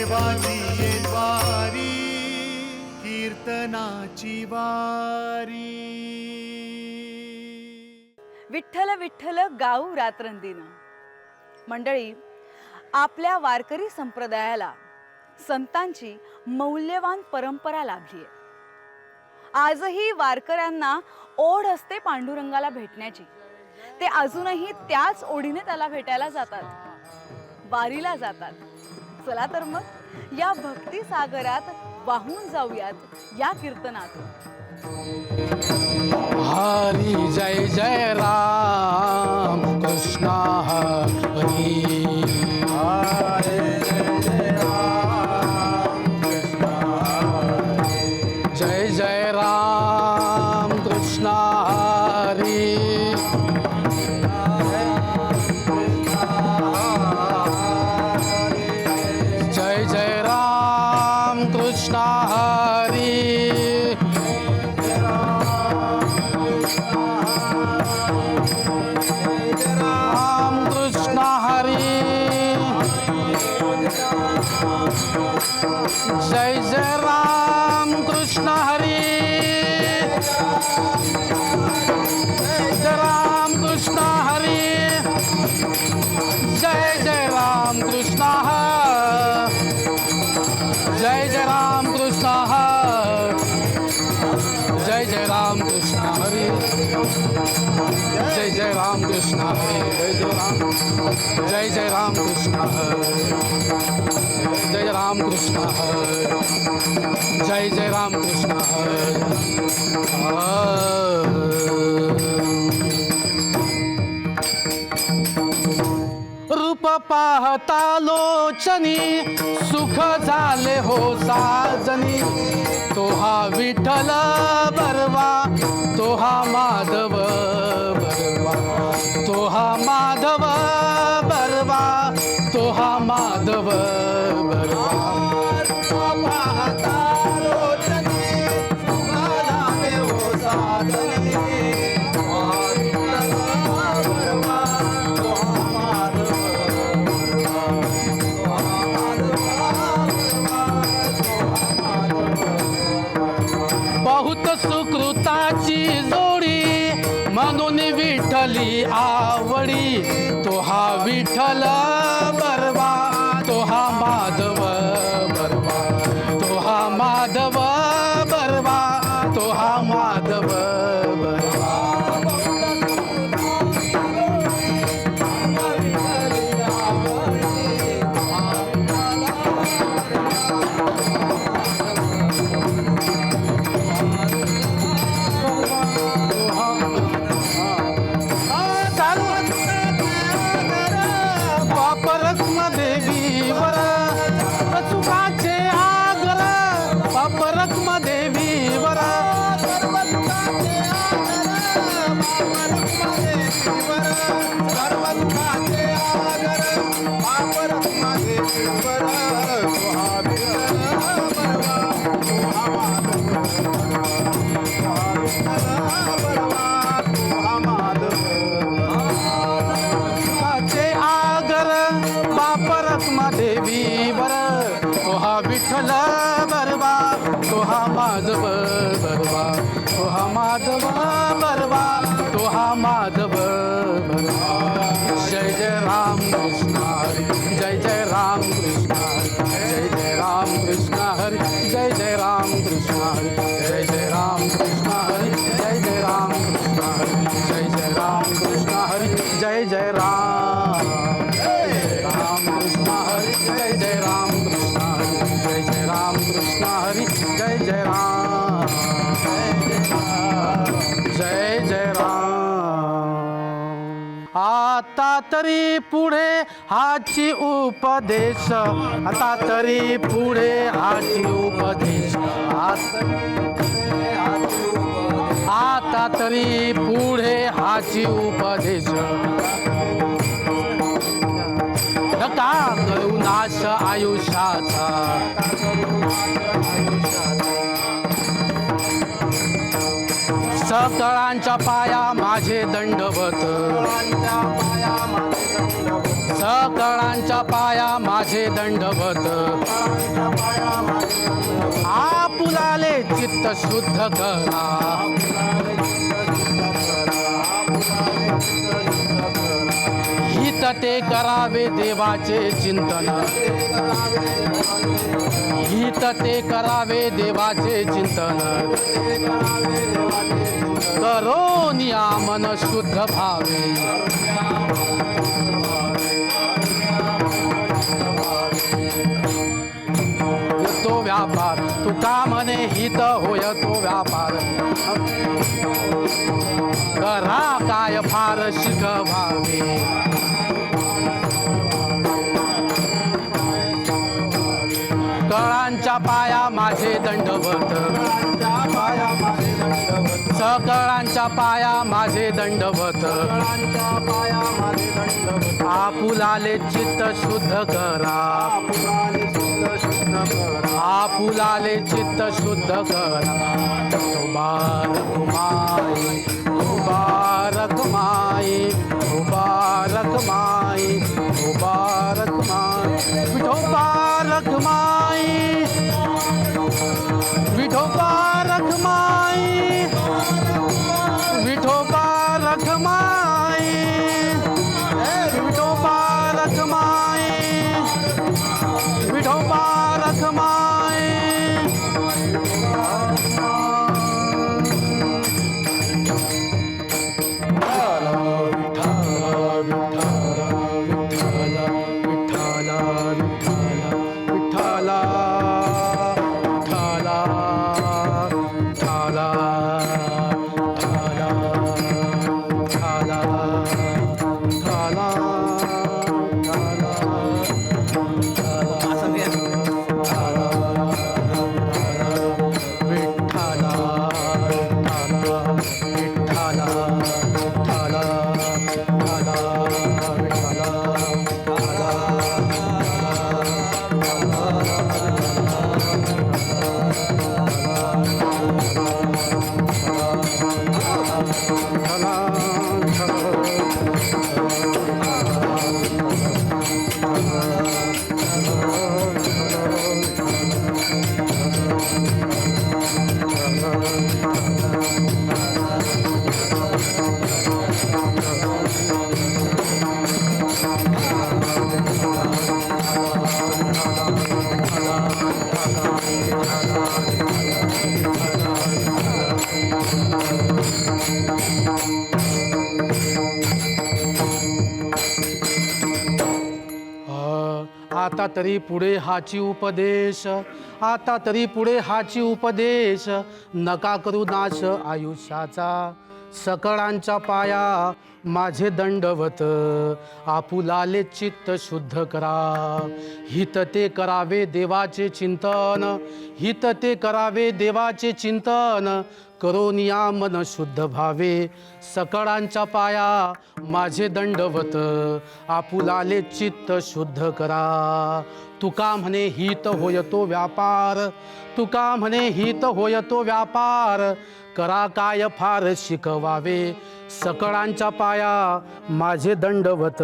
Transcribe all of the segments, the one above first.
देवाची वारी कीर्तनाची वारी। विठ्ठल विठ्ठल गाऊ रात्रंदिन। मंडळी, आपल्या वारकरी संप्रदायाला संतांची मौल्यवान परंपरा लाभली आहे। आजही वारकऱ्यांना ओढ असते पांडुरंगाला भेटण्याची। ते अजूनही त्याच ओढीने त्याला भेटायला जातात, वारीला जातात। चला तर मग या भक्ती सागरात वाहून जाऊयात या कीर्तनातून। हरी जय जय राम कृष्ण हरी। हरे जय जय राम कृष्ण हरी। जय जय राम कृष्ण हरी। जय जय राम कृष्ण हरी। राम कृष्ण हरी। जय जय राम कृष्ण हरी। जय राम कृष्ण हरी। जय जय राम कृष्ण हरी। जय जय राम कृष्ण हरी। जय जय राम कृष्ण हरी। जय जय राम कृष्ण हरे। जय जय राम कृष्ण हरे। जय राम कृष्ण हरे। जय जय राम कृष्ण हरे। रूप पाहता लोचनी सुख झाले हो साजनी। तो हा विठ्ठल बरवा, तो हा माधव बरवा, तो हा माधव बरवा, तो हा माधव बरवा। पाहता लोचनी सुख झाले हो साजनी। बहुत सुकृताची जोडी म्हणून विठ्ठली आवडी। तो हा विठ्ठल बरवा, तो हा माधव बरवा, तो हा माधव बरवा, तो हा माधव बरवा। देवी वर तो हा विठ्ठल बरवा, तो हा माधव बरवा, तो हा माधव बरवा, तो हा माधव बरवा। जय जय राम कृष्ण हरी। जय जय राम कृष्ण हरी। जय जय राम कृष्ण हरी। जय जय राम कृष्ण हरी। जय जय राम कृष्ण हरी। जय जय राम कृष्ण हरी। जय जय राम कृष्ण हरी। जय जय राम कृष्ण हरी। जय जय राम कृष्ण हरी। जय जय राम कृष्ण हरी। जय जय राम, जय जय राम। आता तरी पुढे हाची उपदेश, आता तरी पुढे हाची उपदेश। आता तरी पुढे हाची उपदेश। नका करू नाश आयुष्याचा, सकळांच्या पाया माझे दंडवत सकळांच्या पाया माझे दंडवत आपुलाले चित्त शुद्ध करा हित ते करावे देवाचे चिंतन हित ते करावे देवाचे चिंतन करो नियामन शुद्ध भावे तो व्यापार तुका म्हणे हित होय तो व्यापार करा काय फार शिक भावे कळांच्या पाया माझे दंडवत सकळांच्या पाया माझे दंडवत आपुलाले चित्त शुद्ध करा आपुलाले चित्त शुद्ध करा मुबारक माई मुबारक माई मुबारक माई मुबारक माई मुबारक माई विठोबारक माई विठोबारक माई विठोबारक माई विठोबारक माई आता तरी पुढे हाची उपदेश आता तरी पुढे हाची उपदेश नका करू नाश आयुष्याचा सकळांच्या पाया माझे दंडवत आपुलाले चित्त शुद्ध करा हित ते करावे देवाचे चिंतन हित ते करावे देवाचे चिंतन करो नियामन शुद्ध भावे सकळांच्या पाया माझे दंडवत आपुलाले चित्त शुद्ध करा तुका म्हणे हित होय तो व्यापार तुका म्हणे हित होय तो व्यापार करा काय फार शिकवावे सकळांच्या पाया माझे दंडवत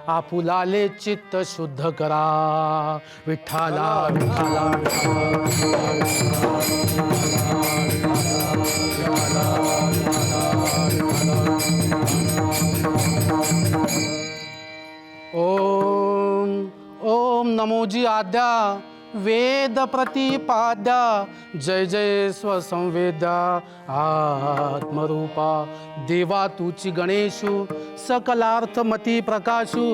आपुलाले चित्त शुद्ध करा विठ्ठला विठ्ठला ओम ओम नमोजी आद्या वेद प्रतिपाद्या जय जय स्वसंवेद्या आत्मरूपा देवा तुची गणेशू सकलार्थमती प्रकाशू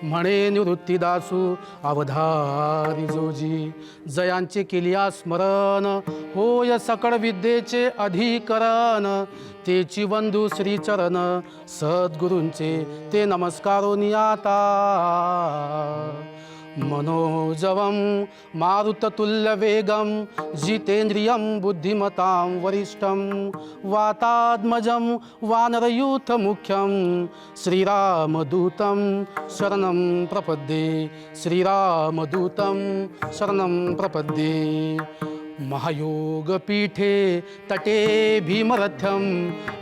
म्हणे निवृत्तीदासू अवधारी जोजी जयांचे केलिया स्मरण होय सकळ विद्येचे अधिकरण तेची वंदू श्रीचरण सद्गुरूंचे ते नमस्कारो नियाता मनोजवं मारुततुल्यवेगं जितेन्द्रियं बुद्धिमतां वरिष्ठं वातात्मजं वानरयूथमुख्यं श्रीरामदूतं शरणं प्रपद्ये श्रीरामदूतं शरणं प्रपद्ये महायोगपीठे तटे भीमरथ्यं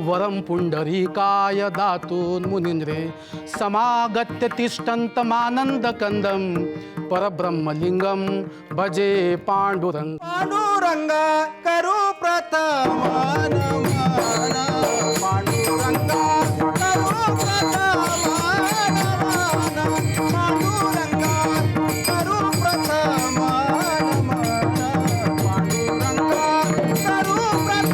वरं पुण्डरीकाय दातून् मुनीन्द्रे समागत्य तिष्ठन्तमानन्दकन्दं परब्रह्मलिङ्गं भजे पाण्डुरङ्ग पांडुरंग करू प्रथम नमन पांडुरंग करू प्रथम नमन पांडुरंग करू प्रथम नमन पांडुरंग करू प्रथम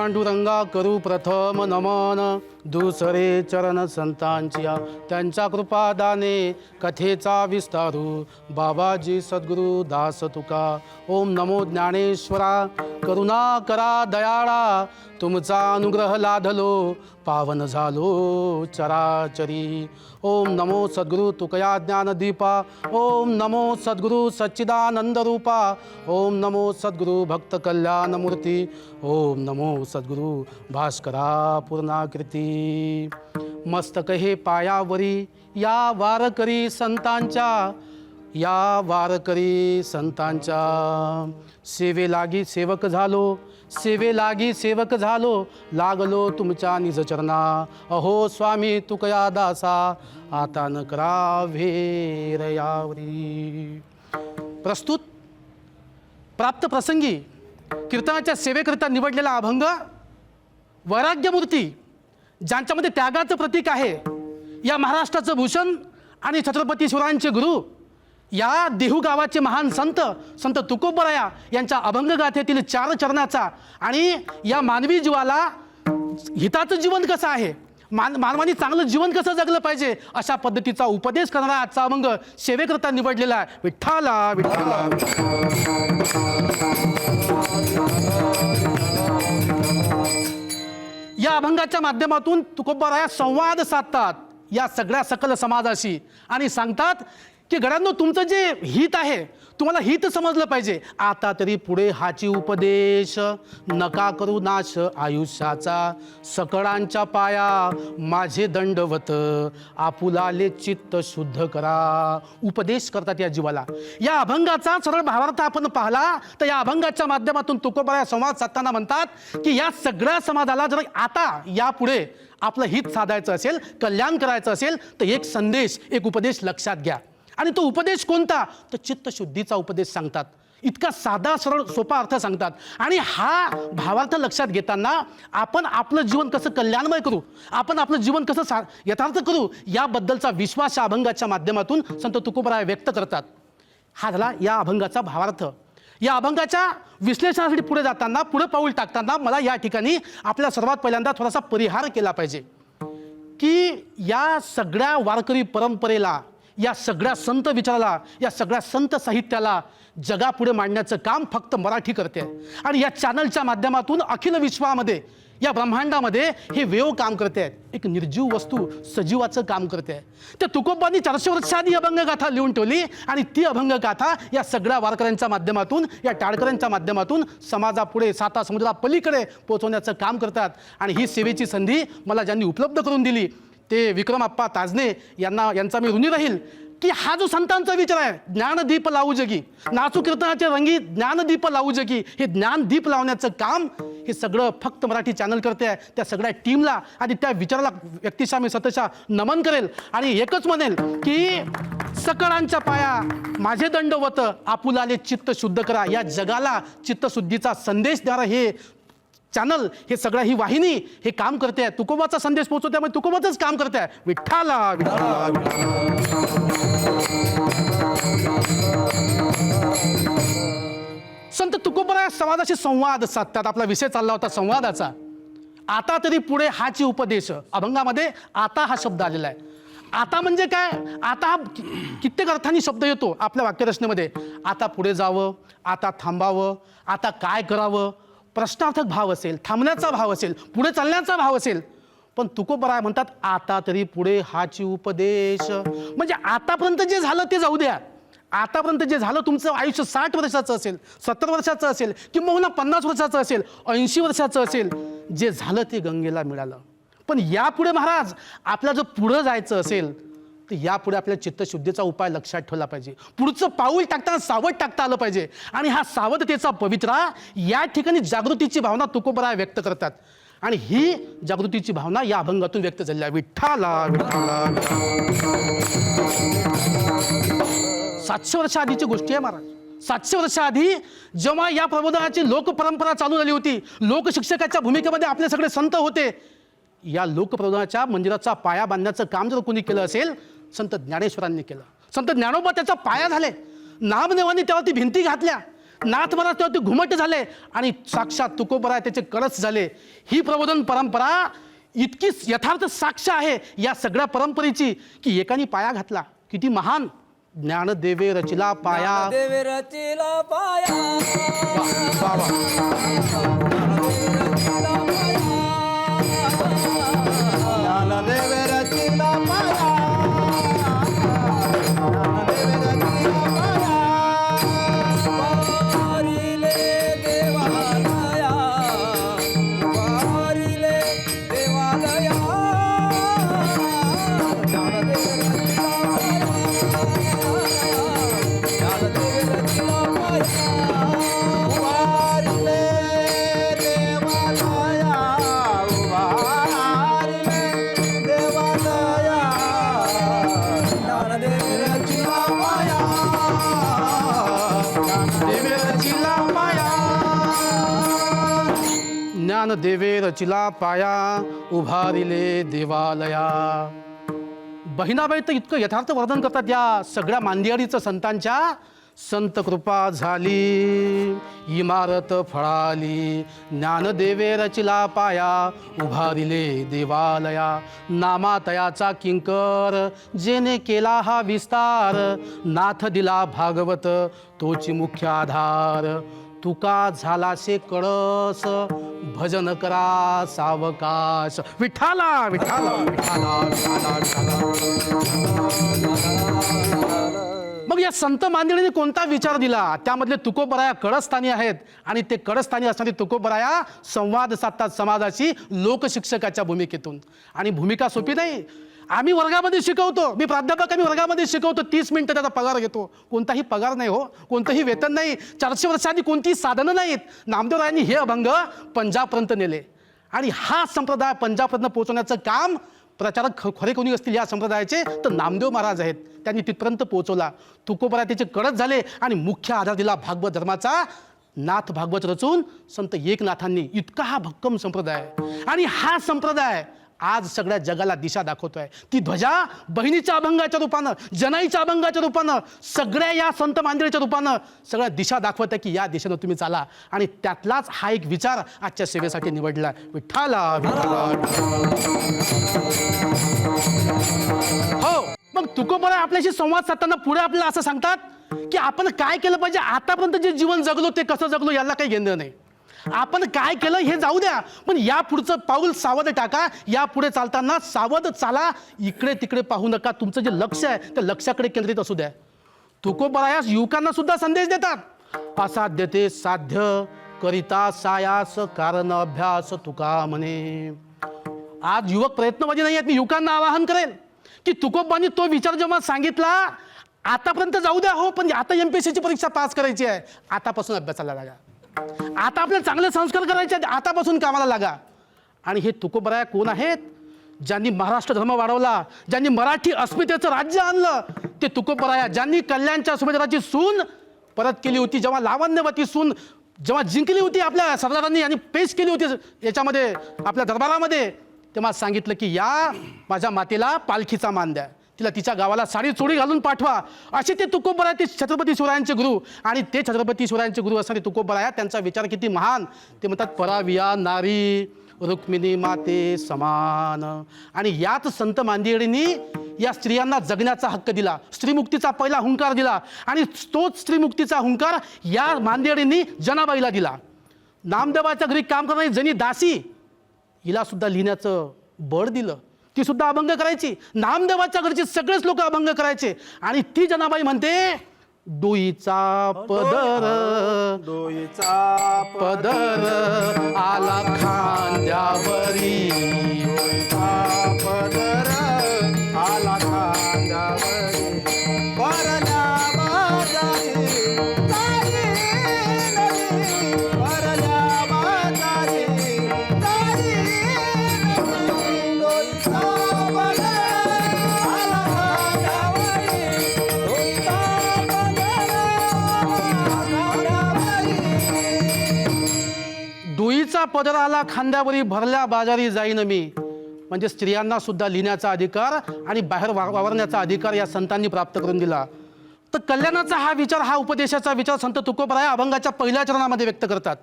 पांडुरंगा करू प्रथम नमन दुसरे चरण संतांचिया त्यांच्या कृपादाने कथेचा विस्तारू बाबाजी सद्गुरू दास तुका ओम नमो ज्ञानेश्वरा करुणा करा दयाळा तुमचा अनुग्रह लाधलो पावन झालो चराचरी ओम नमो सद्गुरू तुकया ज्ञानदीपा ओम नमो सद्गुरू सच्चिदानंद रूपा ओम नमो सद्गुरू भक्त कल्याण मूर्ती ओम नमो सद्गुरू भास्करा पूर्णाकृती मस्तक हे पायावरी या वारकरी संतांच्या सेवेलागी सेवक झालो लागलो तुमच्या निजचरणा अहो स्वामी तुकया दासा आता न करावे रयावरी प्रस्तुत प्राप्त प्रसंगी कीर्तनाच्या सेवेकरिता निवडलेला अभंग वैराग्यमूर्ती ज्यांच्यामध्ये त्यागाचं प्रतीक आहे या महाराष्ट्राचं भूषण आणि छत्रपती शिवरायांचे गुरु या देहू गावाचे महान संत तुकोबराया यांच्या अभंगगाथेतील 4 चरणाचा आणि या मानवी जीवाला हिताचं जीवन कसं आहे मानवाने चांगलं जीवन कसं जगलं पाहिजे अशा पद्धतीचा उपदेश करणारा आजचा अभंग सेवेकरता निवडलेला आहे विठ्ठला विठ्ठला या अभंगाच्या माध्यमातून तुकोबराया संवाद साधतात या सगळ्या सकल समाजाशी आणि सांगतात की गड्यांनो तुमचं जे हित आहे तुम्हाला हित समजलं पाहिजे आता तरी पुढे हाची उपदेश नका करू नाश आयुष्याचा सकळांच्या पाया माझे दंडवत आपुलाले चित्त शुद्ध करा उपदेश करतात या जीवाला या अभंगाचा सरळ भावार्थ आपण पाहला तर या अभंगाच्या माध्यमातून तुकोबराया संवाद साधताना म्हणतात की या सगळ्या समाजाला जर आता यापुढे आपलं हित साधायचं असेल कल्याण करायचं असेल तर एक संदेश एक उपदेश लक्षात घ्या आणि तो उपदेश कोणता तर चित्तशुद्धीचा उपदेश सांगतात इतका साधा सरळ सोपा अर्थ सांगतात आणि हा भावार्थ लक्षात घेताना आपण आपलं जीवन कसं कल्याणमय करू आपण आपलं जीवन कसं यथार्थ करू याबद्दलचा विश्वास या अभंगाच्या माध्यमातून संत तुकोबराय व्यक्त करतात हा झाला या अभंगाचा भावार्थ या अभंगाच्या विश्लेषणासाठी पुढे जाताना, पुढे पाऊल टाकताना मला या ठिकाणी आपल्या सर्वात पहिल्यांदा थोडासा परिहार केला पाहिजे की या सगळ्या वारकरी परंपरेला, या सगळ्या संत विचाराला, या सगळ्या संत साहित्याला जगापुढे मांडण्याचं काम फक्त मराठी करते आणि या चॅनलच्या माध्यमातून अखिल विश्वामध्ये, या ब्रह्मांडामध्ये हे वेव काम करते आहेत. एक निर्जीव वस्तू सजीवाचं काम करते आहे. त्या तुकोबांनी 400 वर्षांनी अभंगगाथा लिहून ठेवली आणि ती अभंगगाथा या सगळ्या वारकऱ्यांच्या माध्यमातून, या टाळकऱ्यांच्या माध्यमातून समाजापुढे, साता समुद्रा पलीकडे पोहोचवण्याचं काम करतात. आणि ही सेवेची संधी मला ज्यांनी उपलब्ध करून दिली ते विक्रमप्पा ताजने यांचा मी ऋणी राहील की हा जो संतांचा विचार आहे, ज्ञानदीप लावू जगी, नाचू कीर्तनाचे रंगी ज्ञानदीप लावू जगी, हे ज्ञानदीप लावण्याचं काम हे सगळं फक्त मराठी चॅनल करते आहे. त्या सगळ्या टीमला आणि त्या विचाराला व्यक्तिशः मी सतशः नमन करेल आणि एकच म्हणेल की सकळांच्या पाया माझे दंडवत, आपुलाले चित्त शुद्ध करा. या जगाला चित्तशुद्धीचा संदेश देणारं हे चॅनल, हे सगळं, ही वाहिनी हे काम करते आहे. तुकोबाचा संदेश पोहोचवते, त्यामुळे तुकोबाचंच काम करते आहे. विठ्ठला विठ्ठला संत तुकोबा समाजाशी संवाद साधतात. आपला विषय चालला होता संवादाचा. आता तरी पुढे हाची उपदेश, अभंगामध्ये आता हा शब्द आलेला आहे. आता म्हणजे काय? आता हा कित्येक अर्थांनी शब्द येतो आपल्या वाक्यरचनेमध्ये. आता पुढे जावं, आता थांबावं, आता काय करावं, प्रश्नार्थक भाव असेल, थांबण्याचा भाव असेल, पुढे चालण्याचा भाव असेल. पण तुकोबराय म्हणतात आता तरी पुढे हाची उपदेश. म्हणजे आतापर्यंत जे झालं ते जाऊ द्या. आतापर्यंत जे झालं, तुमचं आयुष्य 60 वर्षाचं असेल, 70 वर्षाचं असेल, किंवा 50 वर्षाचं असेल, 80 वर्षाचं असेल, जे झालं ते गंगेला मिळालं. पण यापुढे महाराज आपल्याला जर पुढं जायचं असेल तर यापुढे आपल्या चित्तशुद्धीचा उपाय लक्षात ठेवला पाहिजे. पुढचं पाऊल टाकताना सावध टाकता आलं पाहिजे. आणि हा सावधतेचा पवित्रा या ठिकाणी जागृतीची भावना तुकोबराय व्यक्त करतात. आणि ही जागृतीची भावना या अभंगातून व्यक्त झाली आहे. विठ्ठला विठ्ठला. 700 वर्ष आधीची गोष्टी आहे महाराज. 700 वर्षाआधी जेव्हा या प्रबोधनाची लोकपरंपरा चालू झाली होती, लोकशिक्षकाच्या भूमिकेमध्ये आपले सगळे संत होते, या लोकप्रबोधनाच्या मंदिराचा पाया बांधण्याचं काम जर कोणी केलं असेल, संत ज्ञानेश्वरांनी केलं. संत ज्ञानोबा त्याचा पाया झाले. नामदेवांनी तेव्हा ती भिंती घातल्या. नाथ महाराज तेव्हा ते घुमट झाले आणि साक्षात तुकोबराय त्याचे कळस झाले. ही प्रबोधन परंपरा इतकी यथार्थ साक्ष आहे या सगळ्या परंपरेची की एकाने पाया घातला. किती महान! ज्ञानदेवे रचिला पाया, देवे रचिला पाया, ज्ञानदेवे रचिला पाया, वारिले देवालया, वारिले देवालया, ज्ञानदेवे रचिला पाया, वारिले देवालया, वारिले देवालया, ज्ञानदेवे रचिला पाया, ज्ञानदेवे रचिला पाया, ज्ञानदेवे रचिला पाया, उभारिले देवालया. बहिणाबाई तर इतकं यथार्थ वर्णन करतात या सगळ्या मांदियाडीचं संतांच्या. संत कृपा झाली, इमारत फळाली, ज्ञानदेवे रचिला पाया, उभारिले देवालया. नामातयाचा किंकर, जेने केला हा विस्तार, नाथ दिला भागवत, तोची मुख्य आधार. तुका झालासे कळस, भजन करा सावकाश. विठ्ठला विठ्ठला विठ्ठला विठ्ठला विठ्ठला. मग या संत मांदिणीने कोणता विचार दिला? त्यामधले तुकोबराया कळस्थानी आहेत आणि ते कळस्थानी असणारे तुकोबराया संवाद साधतात समाजाशी लोकशिक्षकाच्या भूमिकेतून. आणि भूमिका सोपी नाही. आम्ही वर्गामध्ये शिकवतो, मी प्राध्यापक, आम्ही वर्गामध्ये शिकवतो, 30 मिनिटं त्याचा पगार घेतो. कोणताही पगार नाही हो, कोणतंही वेतन नाही. 400 वर्षांनी कोणतीही साधनं नाहीत. नामदेवरायांनी हे अभंग पंजाबपर्यंत नेले आणि हा संप्रदाय पंजाबपर्यंत पोहोचवण्याचं काम प्रचारक खरे कोणी असतील या संप्रदायाचे तर नामदेव महाराज आहेत. त्यांनी तिथपर्यंत पोहोचवला. तुकोबराय त्याचे कडक झाले आणि मुख्य आधार दिला भागवत धर्माचा. नाथ भागवत रचून संत एकनाथांनी. इतका हा भक्कम संप्रदाय. आणि हा संप्रदाय आज सगळ्या जगाला दिशा दाखवतोय. ती ध्वजा बहिणीच्या अभंगाच्या रूपानं, जनाईच्या अभंगाच्या रूपानं, सगळ्या या संत मांदिळीच्या रूपानं सगळ्या दिशा दाखवत आहे की या दिशेनं तुम्ही चाला. आणि त्यातलाच हा एक विचार आजच्या सेवेसाठी निवडला. विठ्ठला विठ्ठला. हो, मग तुकोबराय आपल्याशी संवाद साधताना पुढे आपल्याला असं सांगतात की आपण काय केलं पाहिजे. आतापर्यंत जे जीवन जगलो ते कसं जगलो याला काही घेणं नाही. आपण काय केलं हे जाऊ द्या, पण या पुढचं पाऊल सावध टाका. या पुढे चालताना सावध चाला. इकडे तिकडे पाहू नका. तुमचं जे लक्ष आहे त्या लक्ष्याकडे केंद्रित असू द्या. तुकोबरायास युवकांना सुद्धा संदेश देतात. असाध्य ते साध्य करिता सायास कारण अभ्यास तुका म्हणे. आज युवक प्रयत्नवादी नाही आहेत. मी युवकांना आवाहन करेन की तुकोबांनी तो विचार जेव्हा सांगितला, आतापर्यंत जाऊ द्या हो, पण आता MPSCची परीक्षा पास करायची आहे, आतापासून अभ्यासाला लागा. आता आपल्याला चांगले संस्कार करायचे आहेत, आतापासून कामाला लागा. आणि हे तुकोबराय कोण आहेत? ज्यांनी महाराष्ट्र धर्म वाढवला, ज्यांनी मराठी अस्मितेचं राज्य आणलं, ते तुकोबराय. ज्यांनी कल्याणच्या सुभेदाराची सून परत केली होती, जेव्हा लावण्यवती सून जेव्हा जिंकली होती आपल्या सरदारांनी आणि पेश केली होती याच्यामध्ये आपल्या दरबारामध्ये, तेव्हा सांगितलं की या माझ्या मातेला पालखीचा मान द्या, तिला तिच्या गावाला साडी चोळी घालून पाठवा. असे ते तुकोबराय, ते छत्रपती शिवरायांचे गुरु. आणि ते छत्रपती शिवरायांचे गुरु असणारे तुकोबराय, त्यांचा विचार किती महान. ते म्हणतात पराविया नारी रुक्मिणी माते समान. आणि याच संत मांदियडींनी या स्त्रियांना जगण्याचा हक्क दिला, स्त्रीमुक्तीचा पहिला हुंकार दिला. आणि तोच स्त्रीमुक्तीचा हुंकार या मांदियडींनी जनाबाईला दिला. नामदेवाच्या घरी काम करणारी जनी दासी, हिला सुद्धा लिहिण्याचं बळ दिलं. ती सुद्धा अभंग करायची. नामदेवाच्या घरचे सगळेच लोक अभंग करायचे. आणि ती जनाबाई म्हणते डोईचा पदर, डोईचा पदर आला खांद्यावरी, डोईचा पदर आला खांद्यावरी, वरल्या बाजारी तारी नदी, वरल्या बाजारी तारी नदी, डोईचा पदर आला खांद्यावरी, डोईचा पदर आला खांद्यावरी. डोईचा पदर आला खांद्यावरी, भरल्या बाजारी जाईन मी. म्हणजे स्त्रियांना सुद्धा लिहिण्याचा अधिकार आणि बाहेर वावरण्याचा अधिकार या संतांनी प्राप्त करून दिला. तर कल्याणाचा हा विचार, हा उपदेशाचा विचार संत तुकोबराय अभंगाच्या पहिल्या चरणामध्ये व्यक्त करतात.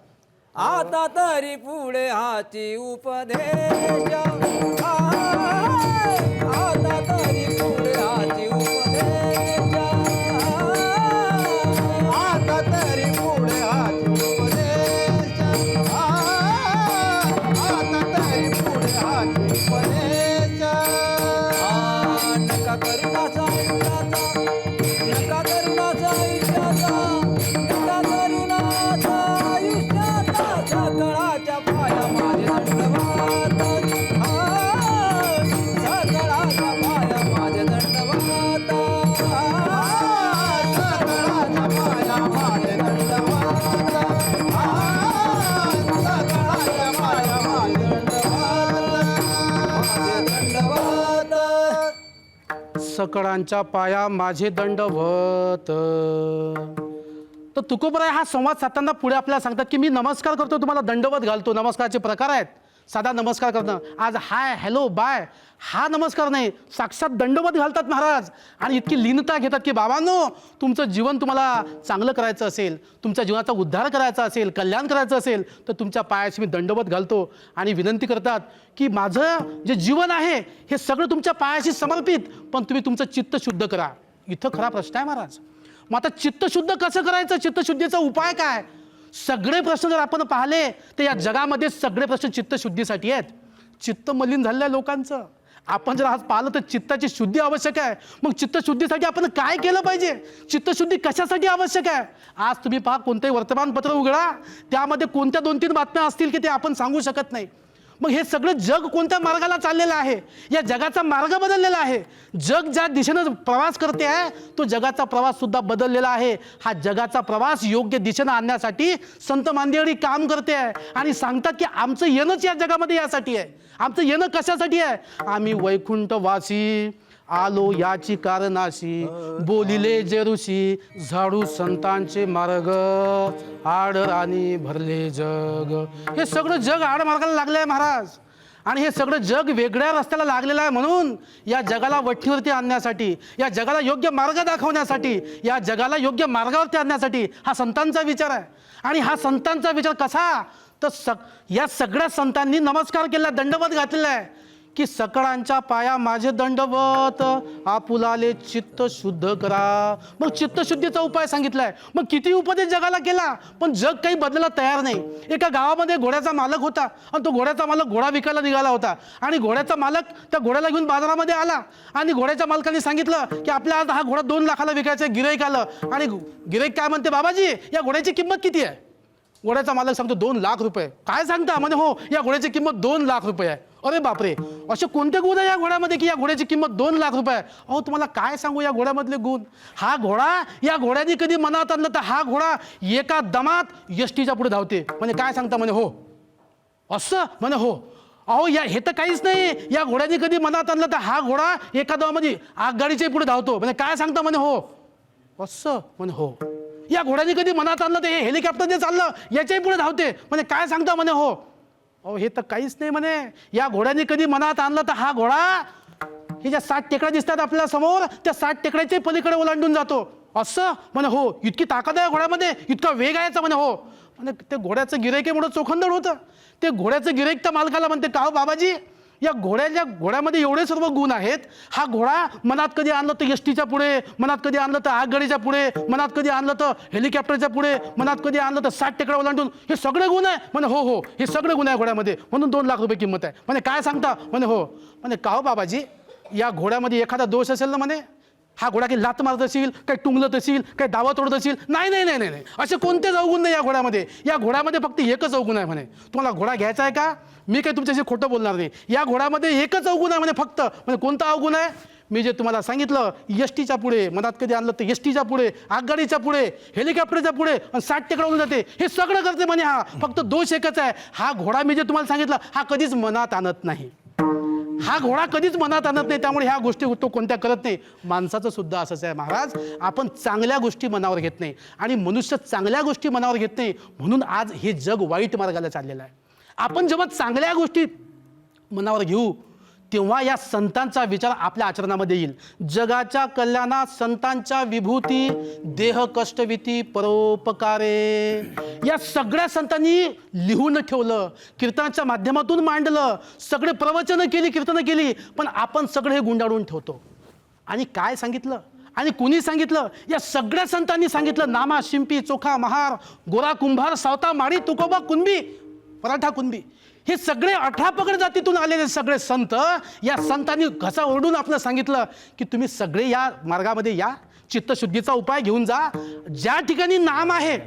आता तरी पुढे हाची उपदेश, आता तरी पुढे हाची उपदेश, आता तरी पुढे हाची उपदेश, आता तरी पुढे हाची उपदेश. नका करुणाचा इष्टाचा, नका करुणाचा इष्टाचा, नका करुणाचा इष्टाचा, सकळाच्या पाया माझे दंडवत, सकळाच्या पाया माझे दंडवत, सकळाच्या पाया माझे दंडवत, सकळाच्या पाया माझे दंडवत. सकळांच्या पाया माझे दंडवत. तर तुकोबराय हा संवाद साधताना पुढे आपल्याला सांगतात की मी नमस्कार करतो, तुम्हाला दंडवत घालतो. नमस्काराचे प्रकार आहेत. साधा नमस्कार करणं, आज हाय हॅलो बाय हा नमस्कार नाही, साक्षात दंडवत घालतात महाराज. आणि इतकी लीनता घेतात की बाबांनो, तुमचं जीवन तुम्हाला चांगलं करायचं असेल, तुमच्या जीवनाचा उद्धार करायचा असेल, कल्याण करायचं असेल, तर तुमच्या पायाशी मी दंडवत घालतो. आणि विनंती करतात की माझं जे जीवन आहे हे सगळं तुमच्या पायाशी समर्पित, पण तुम्ही तुमचं चित्त शुद्ध करा. इथं खरा प्रश्न आहे महाराज. मग आता चित्त शुद्ध कसं करायचं? चित्तशुद्धीचा उपाय काय? सगळे प्रश्न जर आपण पाहिले तर या जगामध्ये सगळे प्रश्न चित्तशुद्धीसाठी आहेत. चित्त मलिन झालेलं आहे लोकांचं. आपण जर आज पाहिलं तर चित्ताची शुद्धी आवश्यक आहे. मग चित्तशुद्धीसाठी आपण काय केलं पाहिजे? चित्तशुद्धी कशासाठी आवश्यक आहे? आज तुम्ही पहा, कोणतंही वर्तमानपत्र उघडा, त्यामध्ये कोणत्या 2-3 बातम्या असतील की ते आपण सांगू शकत नाही. मग हे सगळं जग कोणत्या मार्गाला चाललेलं आहे? या जगाचा मार्ग बदललेला आहे. जग ज्या दिशेनं प्रवास करते आहे तो जगाचा प्रवास सुद्धा बदललेला आहे. हा जगाचा प्रवास योग्य दिशेनं आणण्यासाठी संत मांदियडी काम करते आहे आणि सांगतात की आमचं येणंच या जगामध्ये यासाठी आहे. आमचं येणं कशासाठी आहे? आम्ही वैकुंठवासी आलो याची कारणाशी, बोलिले जे ऋषी झाडू संतांचे मार्ग, आड राणी भरले जग. हे सगळं जग आड मार्गाला लागले आहे महाराज. आणि हे सगळं जग वेगळ्या रस्त्याला लागलेलं आहे. म्हणून या जगाला वठ्ठीवरती आणण्यासाठी, या जगाला योग्य मार्ग दाखवण्यासाठी, या जगाला योग्य मार्गावरती आणण्यासाठी हा संतांचा विचार आहे. आणि हा संतांचा विचार कसा, तर या सगळ्या संतांनी नमस्कार केला, दंडवत घातलेला आहे की सकळांच्या पाया माझे दंडवत, आपुलाले चित्त शुद्ध करा. मग चित्तशुद्धीचा उपाय सांगितलाय. मग किती उपदेश जगाला केला, पण जग काही बदलायला तयार नाही. एका गावामध्ये घोड्याचा मालक होता आणि तो घोड्याचा मालक घोडा विकायला निघाला होता. आणि घोड्याचा मालक त्या घोड्याला घेऊन बाजारामध्ये आला आणि घोड्याच्या मालकाने सांगितलं की आपल्या आज हा घोडा 2 लाखाला विकायचा आहे. गिऱ्हाईक आलं आणि गिऱ्हाईक काय म्हणते, बाबाजी या घोड्याची किंमत किती आहे? घोड्याचा मालक सांगतो 2 लाख रुपये. काय सांगता? म्हणे हो, या घोड्याची किंमत 2 लाख रुपये आहे. अरे बापरे, असे कोणते गुण आहे या घोड्यामध्ये की या घोड्याची किंमत 2 लाख रुपये आहे? अहो तुम्हाला काय सांगू या घोड्यामधले गुण. हा घोडा, या घोड्याने कधी मनात आणलं तर हा घोडा एका दमात यष्टीच्या पुढे धावते. म्हणजे काय सांगता? म्हणे हो. असं? म्हणे हो. अहो हे तर काहीच नाही. या घोड्याने कधी मनात आणलं तर हा घोडा एका दमामध्ये आगगाडीच्या पुढे धावतो. म्हणजे काय सांगता? म्हणे हो. असं? म्हणे हो. या घोड्याने कधी मनात आणलं तर हे हेलिकॉप्टर जे चाललं याच्याही पुढे धावते. म्हणजे काय सांगता? म्हणे हो. अहो हे तर काहीच नाही. म्हणे या घोड्याने कधी मनात आणलं तर हा घोडा, हे ज्या 60 टेकड्या दिसतात आपल्या समोर, त्या 60 टेकड्याच्या पलीकडे ओलांडून जातो. असं? म्हणे हो. इतकी ताकद आहे घोड्यामध्ये, इतका वेग आहे म्हणे हो. म्हणजे ते घोड्याचं गिऱ्हाईक एवढं चोखंदळ होतं. ते घोड्याचं गिऱ्हाईक त्या मालकाला म्हणते, का हो बाबाजी, या घोड्यामध्ये एवढे सर्व गुण आहेत. हा घोडा मनात कधी आणलं तर यष्टीच्या पुढे, मनात कधी आणलं तर आगगाडीच्या पुढे, मनात कधी आणलं तर हेलिकॉप्टरच्या पुढे, मनात कधी आणलं तर 60 टेकड्या ओलांडून, हे सगळे गुण आहे. म्हणे हो हो, हे सगळे गुण आहे घोड्यामध्ये, म्हणून 2 लाख रुपये किंमत आहे. म्हणे काय सांगता? म्हणे हो. म्हणे का हो बाबाजी, या घोड्यामध्ये एखादा दोष असेल ना? म्हणे हा घोडा काही लात मारत असेल, काही टुंगलत असेल, काही दावा तोडत असेल? नाही नाही नाही नाही, असे कोणतेच अवगुण नाही या घोड्यामध्ये. या घोड्यामध्ये फक्त एकच अवगुण आहे. म्हणे तुम्हाला घोडा घ्यायचा आहे का? मी काही तुमच्याशी खोटं बोलणार नाही. या घोड्यामध्ये एकच अवगुण आहे म्हणे फक्त. म्हणजे कोणता अवगुण आहे? मी जे तुम्हाला सांगितलं, यष्टीच्या पुढे, मनात कधी आणलं तर यष्टीच्या पुढे, आगगाडीच्या पुढे, हेलिकॉप्टरच्या पुढे, 60 टेकड्या उडून जाते, हे सगळं करते म्हणे. हा फक्त दोष एकच आहे, हा घोडा मी जे तुम्हाला सांगितलं हा कधीच मनात आणत नाही. हा घोडा कधीच मनात आणत नाही, त्यामुळे ह्या गोष्टी तो कोणत्या करत नाही. माणसाचं सुद्धा असंच आहे महाराज. आपण चांगल्या गोष्टी मनावर घेत नाही आणि मनुष्य चांगल्या गोष्टी मनावर घेत नाही, म्हणून आज हे जग वाईट मार्गाला चाललेलं आहे. आपण जेव्हा चांगल्या गोष्टी मनावर घेऊ तेव्हा या संतांचा विचार आपल्या आचरणामध्ये येईल. जगाच्या कल्याणात संतांच्या विभूती, देह कष्टविती परोपकारे, या सगळ्या संतांनी लिहून ठेवलं, कीर्तनाच्या माध्यमातून मांडलं, सगळे प्रवचनं केली, कीर्तनं केली, पण आपण सगळे हे गुंडाळून ठेवतो. आणि काय सांगितलं आणि कुणी सांगितलं? या सगळ्या संतांनी सांगितलं. नामा शिंपी चोखा महार, गोरा कुंभार, सावता माडी, तुकोबा कुणबी, पराठा कुणबी, हे सगळे 18 पगड जातीतून आलेले सगळे संत, या संतांनी घसा ओरडून आपलं सांगितलं की तुम्ही सगळे या मार्गामध्ये या, चित्तशुद्धीचा उपाय घेऊन जा. ज्या ठिकाणी नाम आहे,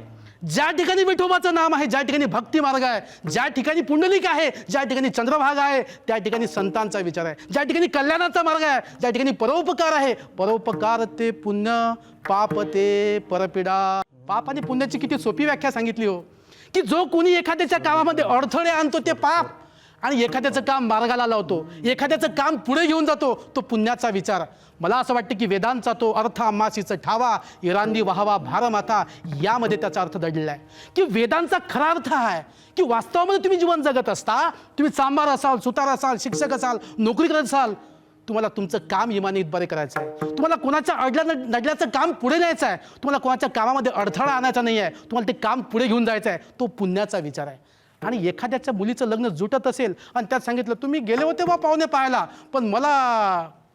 ज्या ठिकाणी विठोबाचं नाम आहे, ज्या ठिकाणी भक्ती मार्ग आहे, ज्या ठिकाणी पुंडलिक आहे, ज्या ठिकाणी चंद्रभागा आहे, त्या ठिकाणी संतांचा विचार आहे. ज्या ठिकाणी कल्याणाचा मार्ग आहे, ज्या ठिकाणी परोपकार आहे, परोपकार ते पुण्य, पाप ते परपिडा. पाप आणि पुण्याची किती सोपी व्याख्या सांगितली हो, की जो कोणी एखाद्याच्या कामामध्ये अडथळे आणतो ते पाप, आणि एखाद्याचं काम मार्गाला लावतो, एखाद्याचं काम पुढे घेऊन जातो, तो पुण्याचा विचार. मला असं वाटतं की वेदांचा तो अर्थ आम्हासीचं ठावा, इरांदी वाहवा भारमाता, यामध्ये त्याचा अर्थ दडलेला आहे. की वेदांचा खरा अर्थ आहे की वास्तवामध्ये तुम्ही जीवन जगत असता, तुम्ही चांभार असाल, सुतार असाल, शिक्षक असाल, नोकरी करत असाल, तुम्हाला तुमचं काम इमानीतद्वारे करायचं आहे. तुम्हाला कोणाच्या नडल्याचं काम पुढे न्यायचं आहे. तुम्हाला कोणाच्या कामामध्ये अडथळा आणायचा नाही आहे. तुम्हाला ते काम पुढे घेऊन जायचं आहे. तो पुण्याचा विचार आहे. आणि एखाद्याच्या मुलीचं लग्न जुटत असेल आणि त्यात सांगितलं तुम्ही गेले होते बा पाहुणे पाहायला, पण मला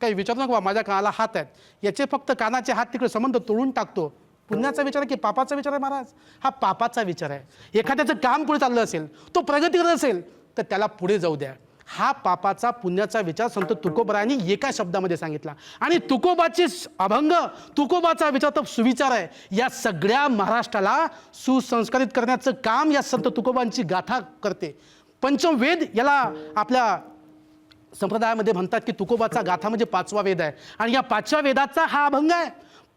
काही विचारू नका बा, माझ्या कानाला हात आहेत, याचे फक्त कानाचे हात तिकडे संबंध तोडून टाकतो. पुण्याचा विचार आहे की पापाचा विचार आहे महाराज? हा पापाचा विचार आहे. एखाद्याचं काम पुढे चाललं असेल, तो प्रगती करत असेल, तर त्याला पुढे जाऊ द्या. हा पापाचा पुण्याचा विचार संत तुकोबरायांनी एका शब्दामध्ये सांगितला. आणि तुकोबाची अभंग, तुकोबाचा विचार तर सुविचार आहे. या सगळ्या महाराष्ट्राला सुसंस्कारित करण्याचं काम या संत तुकोबांची गाथा करते. पंचम वेद याला आपल्या संप्रदायामध्ये म्हणतात की तुकोबाचा गाथा म्हणजे 5वा वेद आहे. आणि या 5व्या वेदाचा हा अभंग आहे,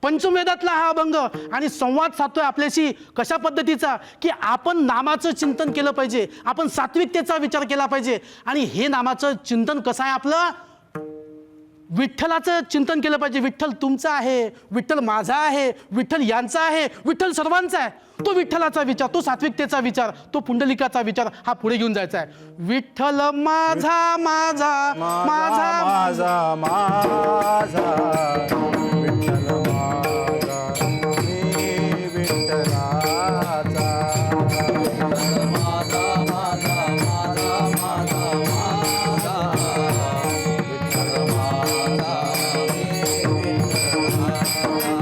पंचमवेदातला हा अभंग. आणि संवाद साधतोय आपल्याशी कशा पद्धतीचा, की आपण नामाचं चिंतन केलं पाहिजे, आपण सात्विकतेचा विचार केला पाहिजे. आणि हे नामाचं चिंतन कसं आहे आपलं? विठ्ठलाचं चिंतन केलं पाहिजे. विठ्ठल तुमचा आहे, विठ्ठल माझा आहे, विठ्ठल यांचा आहे, विठ्ठल सर्वांचा आहे. तो विठ्ठलाचा विचार, तो सात्विकतेचा विचार, तो पुंडलिकाचा विचार हा पुढे घेऊन जायचा आहे. विठ्ठल माझा माझा माझा माझा माझा विठ्ठल माझा मी विठ्ठलाचा. माझा माझा माझा माझा माझा विठ्ठल माझा मी विठ्ठलाचा.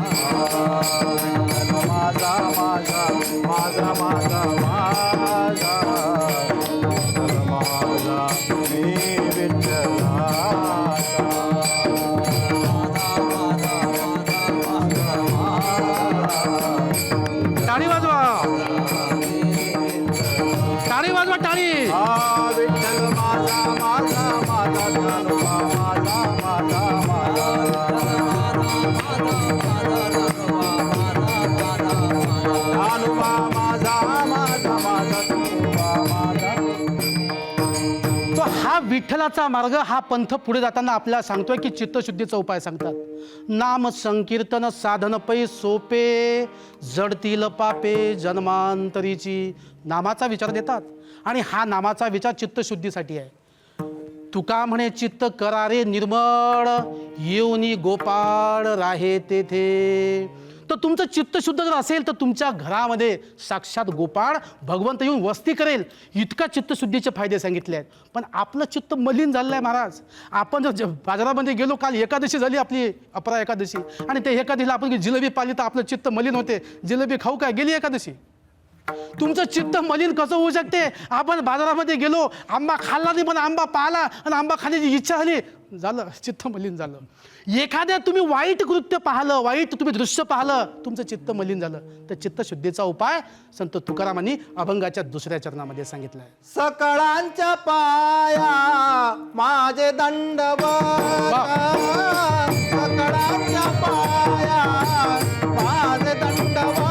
माझा माझा माझा माझा माझा विठ्ठल माझा मी विठ्ठलाचा. टाळी वाजवा, टाळी वाजवा, टाळी. विठ्ठल माझा माझा माझा ज्ञानोबा माझा माझा माझा ज्ञानोबा माझा माझा माझा ज्ञानोबा माझा. तो हा विठ्ठलाचा मार्ग, हा पंथ पुढे जाताना आपल्याला सांगतोय की चित्तशुद्धीचा उपाय सांगतात. नाम संकीर्तन साधन पै सोपे, जडतील पापे जन्मांतरीची. नामाचा विचार देतात आणि हा नामाचा विचार चित्तशुद्धीसाठी आहे. तुका म्हणे चित्त करारे निर्मळ, येऊनी गोपाळ राहे तेथे. तर तुमचं चित्त शुद्ध जर असेल तर तुमच्या घरामध्ये साक्षात गोपाळ भगवंत येऊन वस्ती करेल. इतका चित्तशुद्धीचे फायदे सांगितले आहेत. पण आपलं चित्त मलिन झालेलं आहे महाराज. आपण जर बाजारामध्ये गेलो, काल एकादशी झाली आपली अपरा एकादशी, आणि ते एकादशीला आपण जिलेबी पाळली तर आपलं चित्त मलिन होते. जिलेबी खाऊ काय, गेली एकादशी. तुमचं चित्त मलिन कसं होऊ शकते? आपण बाजारामध्ये गेलो, आंबा खाल्ला नाही पण आंबा पाहिला आणि आंबा खाण्याची इच्छा झाली, झालं चित्त मलिन झालं. एखाद्या तुम्ही वाईट कृत्य पाहिलं, वाईट तुम्ही दृश्य पाहिलं, तुमचं चित्त मलिन झालं. तर चित्तशुद्धीचा उपाय संत तुकारामांनी अभंगाच्या 2ऱ्या चरणामध्ये सांगितलं आहे. सकळांच्या पाया माझे दंडवत, सकळांच्या पाया माझे दंडवत.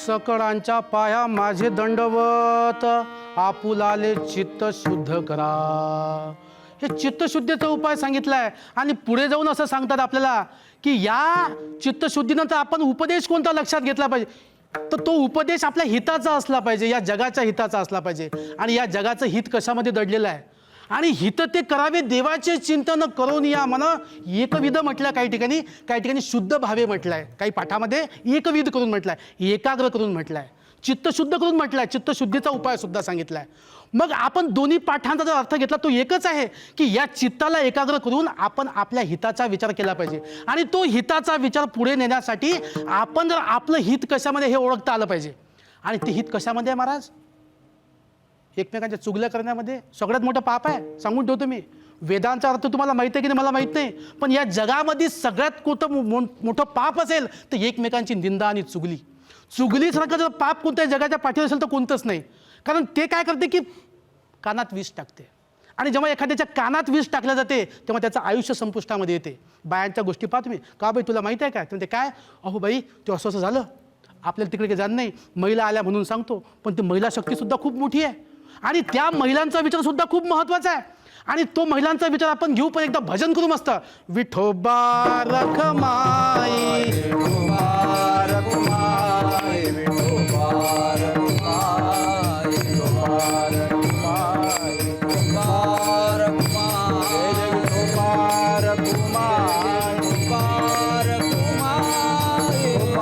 सकळांच्या पाया माझे दंडवत, आपुलाले चित्त शुद्ध करा. हे चित्तशुद्धीचा उपाय सांगितलाय. आणि पुढे जाऊन असं सांगतात आपल्याला की या चित्तशुद्धीनंतर आपण उपदेश कोणता लक्षात घेतला पाहिजे. तर तो उपदेश आपल्या हिताचा असला पाहिजे, या जगाच्या हिताचा असला पाहिजे. आणि या जगाचं हित कशामध्ये दडलेलं आहे? आणि हित ते करावे देवाचे चिंतन करून या मन एकविध म्हटलं, काही ठिकाणी शुद्ध भावे म्हटलंय, काही पाठामध्ये एकविध करून म्हटलंय, एकाग्र करून म्हटलंय, चित्तशुद्ध करून म्हटलंय, चित्तशुद्धीचा उपाय सुद्धा सांगितलाय. मग आपण दोन्ही पाठांचा जर अर्थ घेतला तो एकच आहे की या चित्ताला एकाग्र करून आपण आपल्या हिताचा विचार केला पाहिजे. आणि तो हिताचा विचार पुढे नेण्यासाठी आपण जर आपलं हित कशामध्ये हे ओळखता आलं पाहिजे. आणि ते हित कशामध्ये आहे महाराज? एकमेकांच्या चुगल्या करण्यामध्ये. सगळ्यात मोठं पाप आहे, सांगून ठेवतो मी. वेदांचा अर्थ तुम्हाला माहिती आहे की नाही मला माहीत नाही, पण या जगामध्ये सगळ्यात मोठं पाप असेल तर एकमेकांची निंदा आणि चुगली. चुगलीसारखं जर पाप कोणत्या जगाच्या पाठीवर असेल तर कोणतंच नाही. कारण ते काय करते की कानात विष टाकते. आणि जेव्हा एखाद्याच्या कानात विष टाकलं जाते तेव्हा त्याचं आयुष्य संपुष्टामध्ये येते. बायांच्या गोष्टी पाहा तुम्ही. का बाई तुला माहिती आहे काय? ते काय, अहो बाई ते असं झालं, आपल्याला तिकडे काही जाण नाही, महिला आल्या म्हणून सांगतो. पण ती महिला शक्तीसुद्धा खूप मोठी आहे आणि त्या महिलांचा विचारसुद्धा खूप महत्त्वाचा आहे. आणि तो महिलांचा विचार आपण घेऊ, पण एकदा भजन करू मस्त. विठोबा रखमाई, विठोबा रखमाई, विठोबा रखमाई, विठोबा रखमाई, विठोबा रखमाई, विठोबा रखमाई, विठोबा रखमाई, विठोबा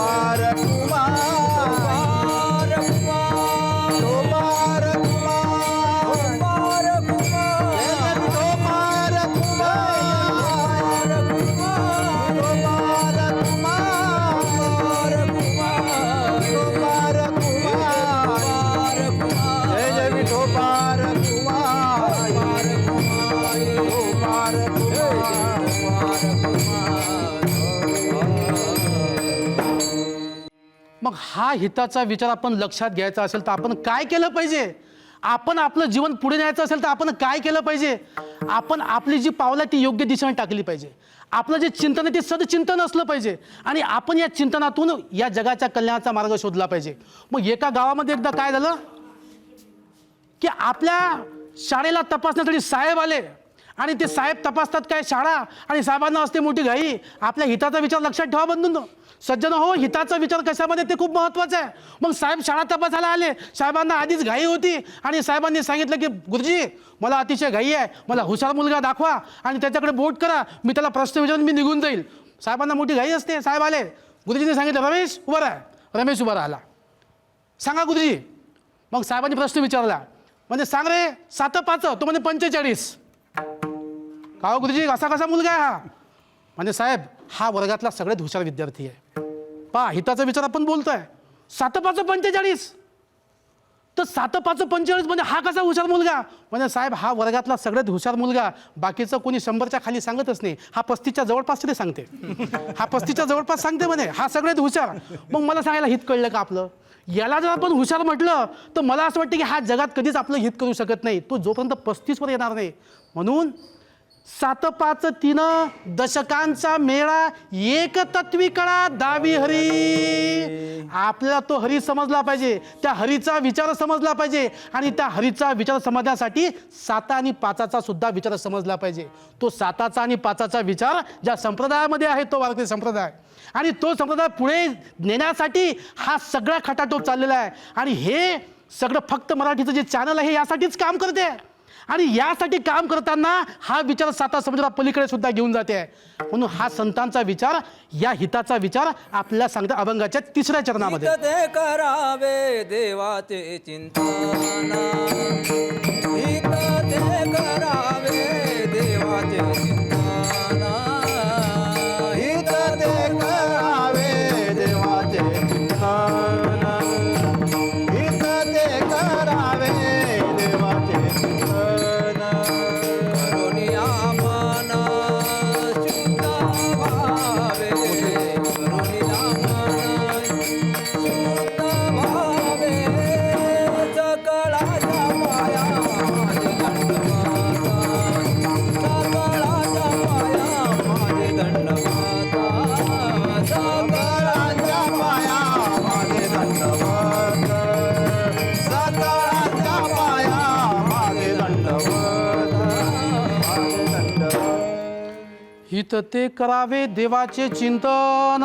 मग हा हिताचा विचार आपण लक्षात घ्यायचा असेल तर आपण काय केलं पाहिजे, आपण आपलं जीवन पुढे न्यायचं असेल तर आपण काय केलं पाहिजे, आपण आपली जी पावलं ती योग्य दिशेने टाकली पाहिजे, आपलं जे चिंतन आहे ते सदचिंतन असलं पाहिजे आणि आपण या चिंतनातून या जगाच्या कल्याणाचा मार्ग शोधला पाहिजे. मग एका गावामध्ये एकदा काय झालं की आपल्या शाळेला तपासण्यासाठी साहेब आले आणि ते साहेब तपासतात काय शाळा, आणि साहेबांना असते मोठी घाई. आपल्या हिताचा विचार लक्षात ठेवा बंधूंनो, सज्जन हो, हिताचा विचार कशामध्ये ते खूप महत्त्वाचं आहे. मग साहेब शाळा तपासायला आले, साहेबांना आधीच घाई होती आणि साहेबांनी सांगितलं की गुरुजी मला अतिशय घाई आहे, मला हुशार मुलगा दाखवा आणि त्याच्याकडे बोट करा, मी त्याला प्रश्न विचारून मी निघून जाईल. साहेबांना मोठी घाई असते. साहेब आले, गुरुजीने सांगितलं रमेश उभा राहा. रमेश उभा राहिला. सांगा गुरुजी. मग साहेबांनी प्रश्न विचारला, म्हणजे सांग रे 7 5, तो म्हणजे 45. का हो गुरुजी असा कसा मुलगा आहे हा? म्हणजे साहेब हा वर्गातला सगळ्यात हुशार विद्यार्थी आहे. पहा हिताचा विचार आपण बोलतोय. 7 5 45, तर 7 5 45 म्हणजे हा कसा हुशार मुलगा? म्हणजे साहेब हा वर्गातला सगळ्यात हुशार मुलगा, बाकीचं कोणी 100च्या खाली सांगतच नाही, हा 35च्या जवळपास तरी सांगते. हा 35च्या जवळपास सांगते म्हणे हा सगळ्यात हुशार. मग मला सांगायला हित कळलं का आपलं? याला जर आपण हुशार म्हटलं तर मला असं वाटतं की हा जगात कधीच आपलं हित करू शकत नाही, तो जोपर्यंत 35वर येणार नाही. म्हणून 7 5 3 दशकांचा मेळा, एक तत्वी कळा दावी हरी. आपल्याला तो हरी समजला पाहिजे, त्या हरीचा विचार समजला पाहिजे आणि त्या हरीचा विचार समजण्यासाठी 7 आणि 5चा सुद्धा विचार समजला पाहिजे. तो 7चा आणि 5चा विचार ज्या संप्रदायामध्ये आहे तो वारकरी संप्रदाय, आणि तो संप्रदाय पुढे नेण्यासाठी हा सगळा खटाटोप चाललेला आहे. आणि हे सगळं फक्त मराठीचं जे चॅनल आहे यासाठीच काम करते आणि यासाठी काम करताना हा विचार 7 समुद्रा पलीकडे सुद्धा घेऊन जाते आहे. म्हणून हा संतांचा विचार, या हिताचा विचार आपल्याला सांगता अभंगाच्या 3ऱ्या चरणामध्ये. हित ते करावे देवाचे चिंतन, हित ते करावे देवाचे चिंतन, हित ते करावे देवाचे चिंतन, हित ते करावे देवाचे चिंतन, करुणिया मन शुद्ध भावे, करुणिया मन शुद्ध भावे, सकळाच्या पाया माझे दंडवत, सकळाच्या पाया माझे दंडवत, सकळाच्या पाया माझे दंडवत, सकळाच्या पाया माझे दंडवत, माझे दंडवत. हित ते करावे देवाचे चिंतन,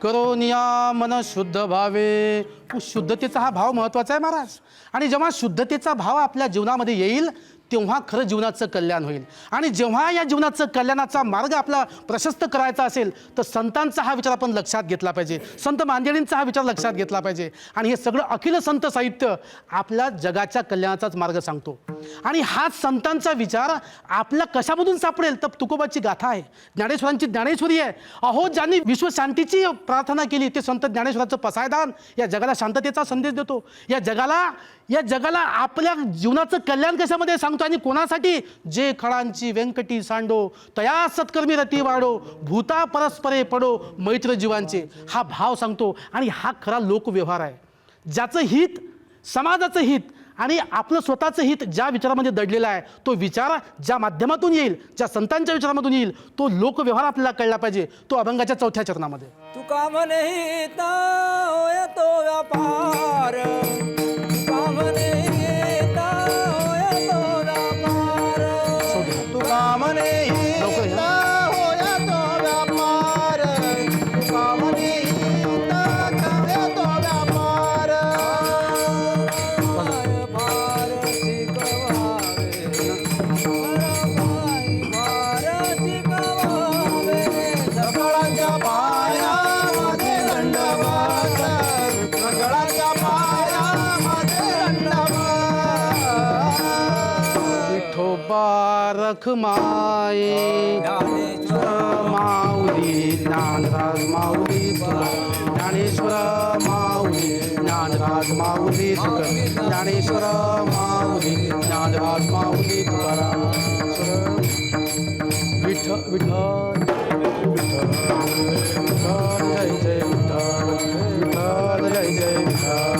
करोनिया मन शुद्ध भावे. शुद्धतेचा हा भाव महत्त्वाचा आहे महाराज. आणि जेव्हा शुद्धतेचा भाव आपल्या जीवनामध्ये येईल तेव्हा खरं जीवनाचं कल्याण होईल. आणि जेव्हा या जीवनाचं कल्याणाचा मार्ग आपला प्रशस्त करायचा असेल तर संतांचा हा विचार आपण लक्षात घेतला पाहिजे, संत मांदेलींचा हा विचार लक्षात घेतला पाहिजे. आणि हे सगळं अखिल संत साहित्य आपल्या जगाच्या कल्याणाचाच मार्ग सांगतो. आणि हाच संतांचा विचार आपल्या कशामधून सापडेल तर तुकोबाची गाथा आहे, ज्ञानेश्वरांची ज्ञानेश्वरी आहे. अहो ज्यांनी विश्वशांतीची प्रार्थना केली ते संत ज्ञानेश्वराचं पसायदान या जगाला शांततेचा संदेश देतो. या जगाला आपल्या जीवनाचं कल्याण कशामध्ये सांगतो आणि कोणासाठी? जे खळांची व्यंकटी सांडो, तया सत्कर्मी रती वाढो, भूता परस्परे पडो मैत्र जीवांचे. हा भाव सांगतो आणि हा खरा लोकव्यवहार आहे. ज्याचं हित, समाजाचं हित आणि आपलं स्वतःचं हित ज्या विचारामध्ये दडलेला आहे तो विचार ज्या माध्यमातून येईल, ज्या संतांच्या विचारामधून येईल तो लोकव्यवहार आपल्याला कळला पाहिजे. तो अभंगाच्या 4थ्या चरणामध्ये. तुका म्हणे हित होय तो व्यापार, तुका म्हणे हित होय तो व्यापार, तुका म्हणे हित होय तो व्यापार, तुका म्हणे हित होय तो व्यापार, भार शिकवावे, भार शिकवावे, सकळांच्या पाया माझे दंडवत, सकळांच्या पाया माझे दंडवत. विठोबा रख माये ज्ञानेश्वर माऊली ज्ञानराज माऊली तुका, ज्ञानेश्वर माऊली ज्ञानराज माऊली तुका, ज्ञानेश्वर माऊली ज्ञानराज माऊली तुकाराम. विठ्ठल विठ्ठल विठ्ठल विठ्ठल जय जय विठ्ठल विठ्ठल विठ्ठल